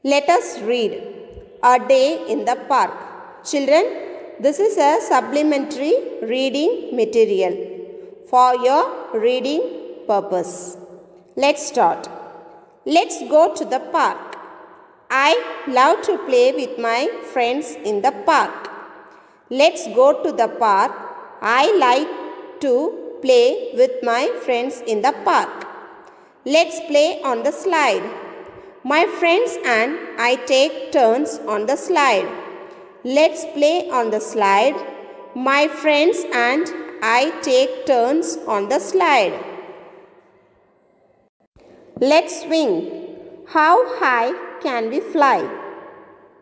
Let us read A Day in the Park. Children, this is a supplementary reading material for your reading purpose. Let's start. Let's go to the park. I love to play with my friends in the park. Let's go to the park. I like to play with my friends in the park. Let's play on the slide. My friends and I take turns on the slide. Let's play on the slide. My friends and I take turns on the slide. Let's swing. How high can we fly?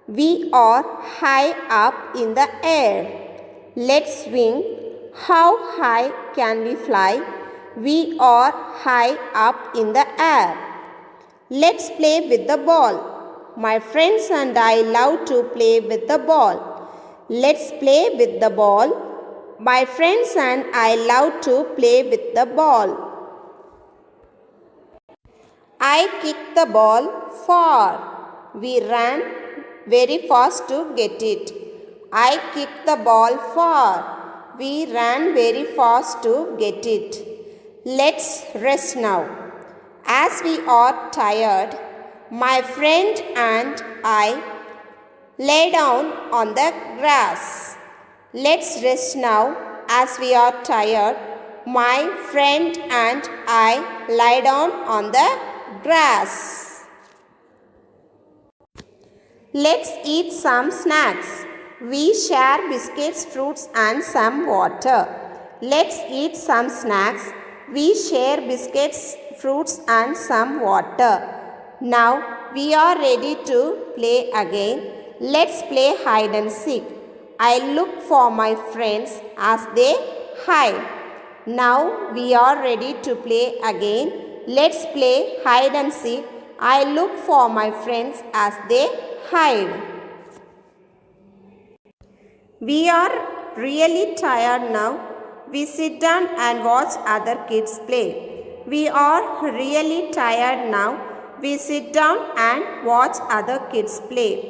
We are high up in the air. Let's swing. How high can we fly? We are high up in the air. Let's play with the ball. My friends and I love to play with the ball. Let's play with the ball. My friends and I love to play with the ball. I kicked the ball far. We ran very fast to get it. I kicked the ball far. We ran very fast to get it. Let's rest now. As we are tired, my friend and I lay down on the grass. Let's rest now. As we are tired, my friend and I lie down on the grass. Let's eat some snacks. We share biscuits, fruits, and some water. Let's eat some snacks. We share biscuits, fruits, and some water. Now we are ready to play again. Let's play hide and seek. I look for my friends as they hide. Now we are ready to play again. Let's play hide and seek. I look for my friends as they hide. We are really tired now. We sit down and watch other kids play. We are really tired now. We sit down and watch other kids play.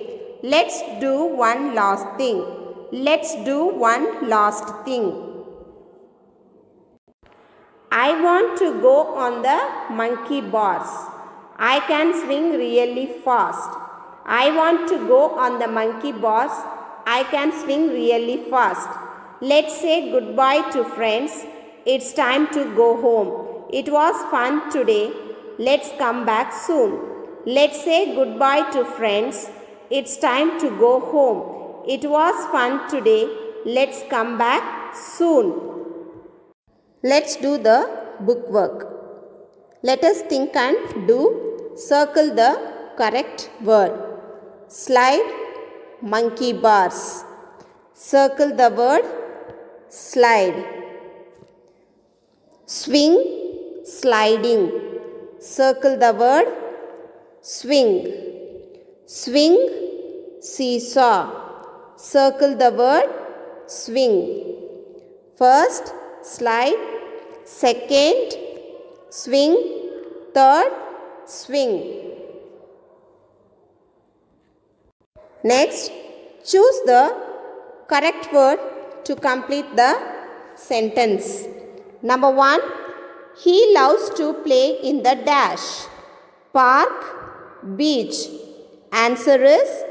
Let's do one last thing. Let's do one last thing. I want to go on the monkey bars. I can swing really fast. I want to go on the monkey bars. I can swing really fast. Let's say goodbye to friends. It's time to go home. It was fun today. Let's come back soon. Let's say goodbye to friends. It's time to go home. It was fun today. Let's come back soon. Let's do the book work. Let us think and do. Circle the correct word. Slide, monkey bars. Circle the word slide. Swing, sliding. Circle the word swing. Swing, seesaw. Circle the word swing. First, slide. Second, swing. Third, swing. Next, choose the correct word to complete the sentence. Number 1, he loves to play in the dash. Park, beach. Answer is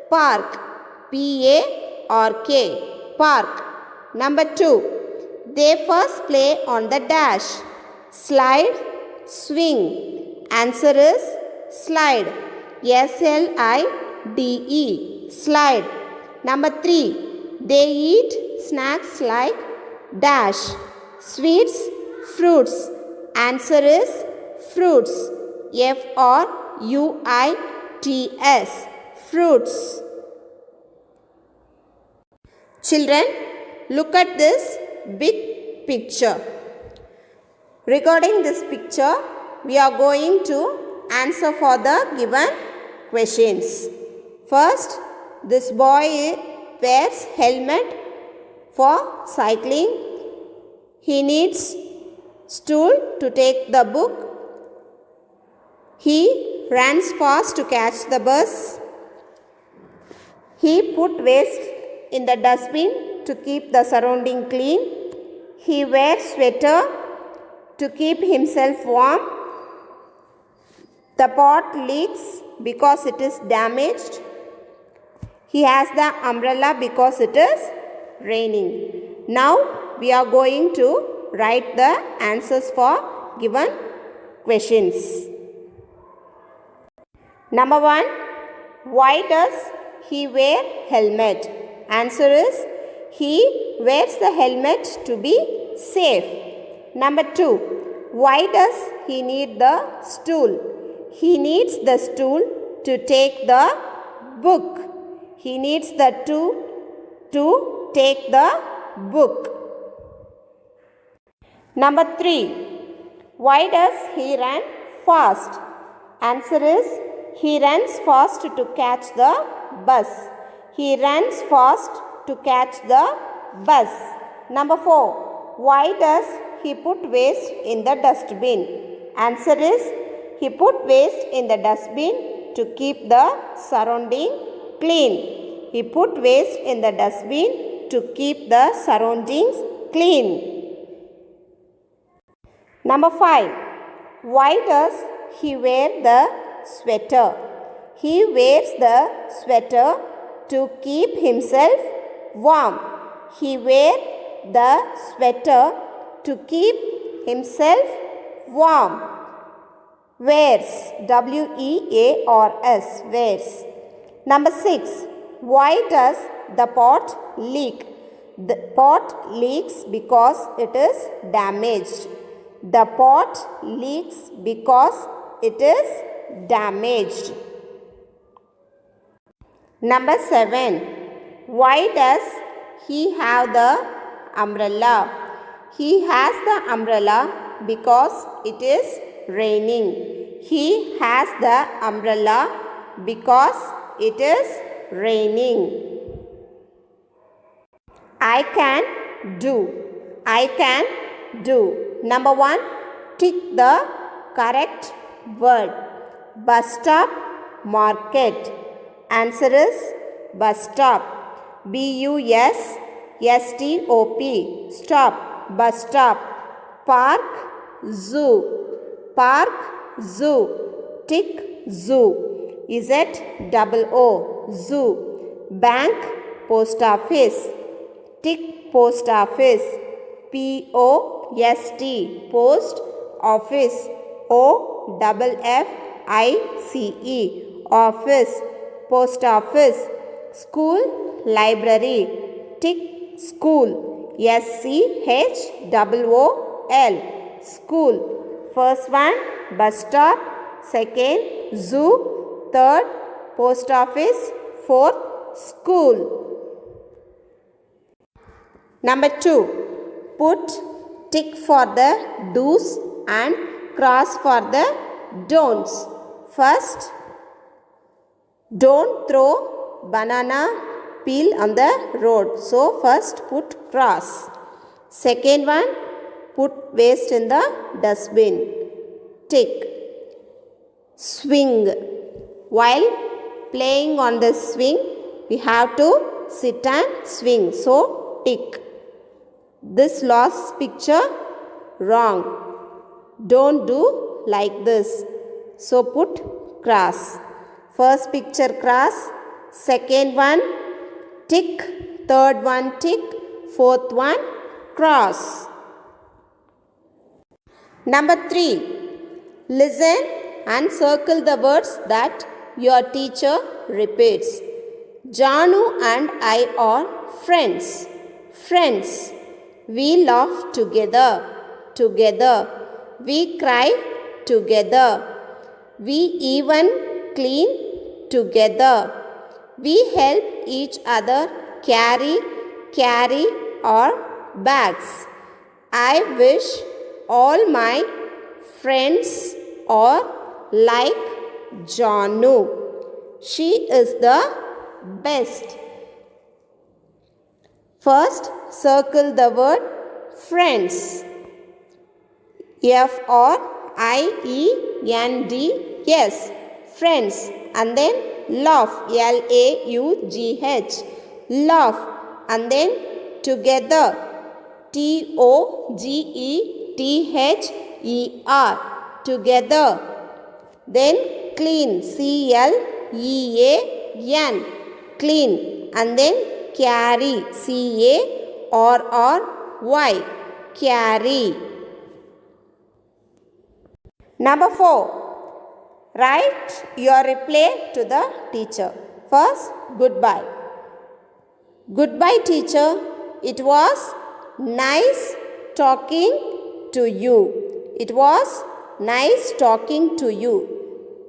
park. P-A-R-K. Park. Number 2, they first play on the dash. Slide, swing. Answer is slide. S-L-I-D-E. Slide. Number 3, they eat snacks like dash. Sweets, fruits. Answer is fruits. F-R-U-I-T-S. Fruits. Children, look at this big picture. Regarding this picture, we are going to answer for the given questions. First, this boy wears helmet for cycling. He needs stool to take the book. He runs fast to catch the bus. He put waste in the dustbin to keep the surrounding clean. He wears sweater to keep himself warm. The pot leaks because it is damaged. He has the umbrella because it is raining. Now we are going to write the answers for given questions. Number 1. Why does he wear helmet? Answer is he wears the helmet to be safe. Number 2. Why does he need the stool? He needs the stool to take the book. He needs the tool to take the book. Number 3. Why does he run fast? Answer is he runs fast to catch the bus. He runs fast to catch the bus. Number 4. Why does he put waste in the dustbin? Answer is he put waste in the dustbin to keep the surrounding clean. He put waste in the dustbin to keep the surroundings clean. Number 5. Why does he wear the sweater? He wears the sweater to keep himself warm. He wears the sweater to keep himself warm. Wears, W-E-A-R-S, wears. Number 6. Why does the pot leak? The pot leaks because it is damaged. The pot leaks because it is damaged. Number 7. Why does he have the umbrella? He has the umbrella because it is raining. He has the umbrella because it is raining. I can do. I can do. Number 1. Tick the correct word. Bus stop, market. Answer is bus stop. B-U-S-S-T-O-P. Stop. Bus stop. Park, zoo. Park, zoo. Tick, zoo. Z-O-O. Zoo. Bank, post office. Tick, post office. P-O-S-T. Post office. O-F-F-I-C-E. Office. Post office. School, library. Tick, school. S-C-H-O-O-L. School. First one, bus stop. Second, zoo. Third, post office. Fourth, school. Number 2. Put tick for the do's and cross for the don'ts. First, don't throw banana peel on the road. So, first put cross. Second one, put waste in the dustbin. Tick. Swing. While playing on the swing, we have to sit and swing. So, tick. This last picture, wrong. Don't do like this. So, put cross. First picture cross, second one tick, third one tick, fourth one cross. Number 3. Listen and circle the words that your teacher repeats. Janu and I are friends. Friends. We laugh together. Together. We cry together. We even clean together. We help each other carry our bags. I wish all my friends are like Janu. She is the best. First, circle the word friends. F-R-I-E-N-D-S. friends, and then laugh, L-A-U-G-H, laugh, and then together, T-O-G-E-T-H-E-R, together, then clean, C-L-E-A-N, clean, and then carry, C-A-R-R-Y, carry. Number 4. Write your reply to the teacher. First, goodbye. Goodbye, teacher. It was nice talking to you. It was nice talking to you.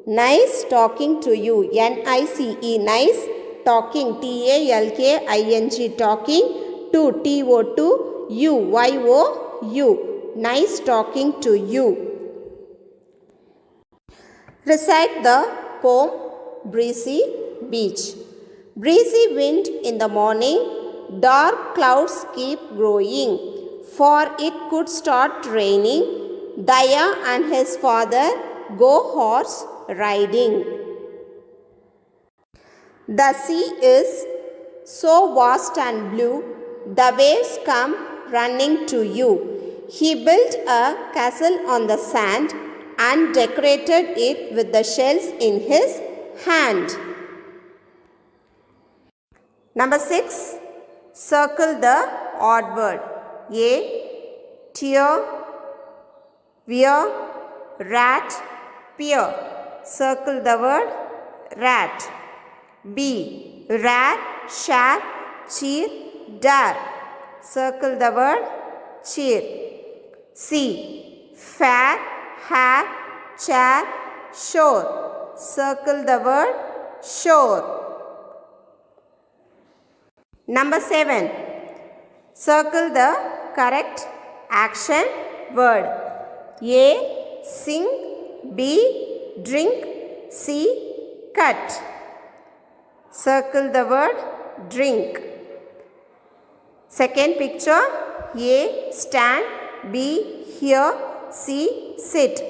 Nice talking to you. N-I-C-E, nice talking. T-A-L-K-I-N-G, talking to, T-O-2-U, Y-O-U. Nice talking to you. Recite the poem Breezy Beach. Breezy wind in the morning, dark clouds keep growing, for it could start raining. Daya and his father go horse riding. The sea is so vast and blue, the waves come running to you. He built a castle on the sand and decorated it with the shells in his hand. Number 6. Circle the odd word. A. Tear, wear, rat, pear. Circle the word rat. B. Rare, share, cheer, dare. Circle the word cheer. C. Fair, hair, chair, shore. Circle the word shore. Number 7. Circle the correct action word. A. Sing. B. Drink. C. Cut. Circle the word drink. Second picture. A. Stand. B. Hear. C. Sit.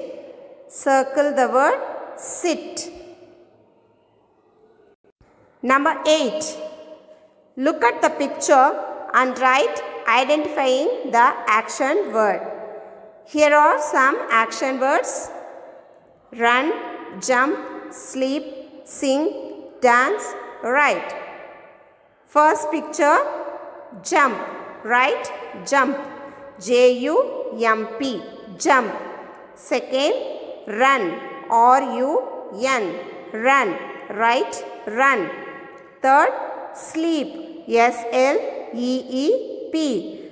Circle the word sit. Number 8. Look at the picture and write identifying the action word. Here are some action words: run, jump, sleep, sing, dance, write. First picture, jump. Write jump. J-U-M-P, jump. Second, run. R-U-N, run. Write run. Third, sleep. S-L-E-E-P,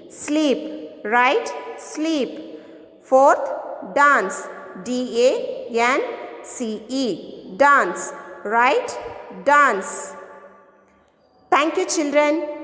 sleep. Write sleep. Fourth, dance. D-A-N-C-E, dance. Write dance. Thank you, children.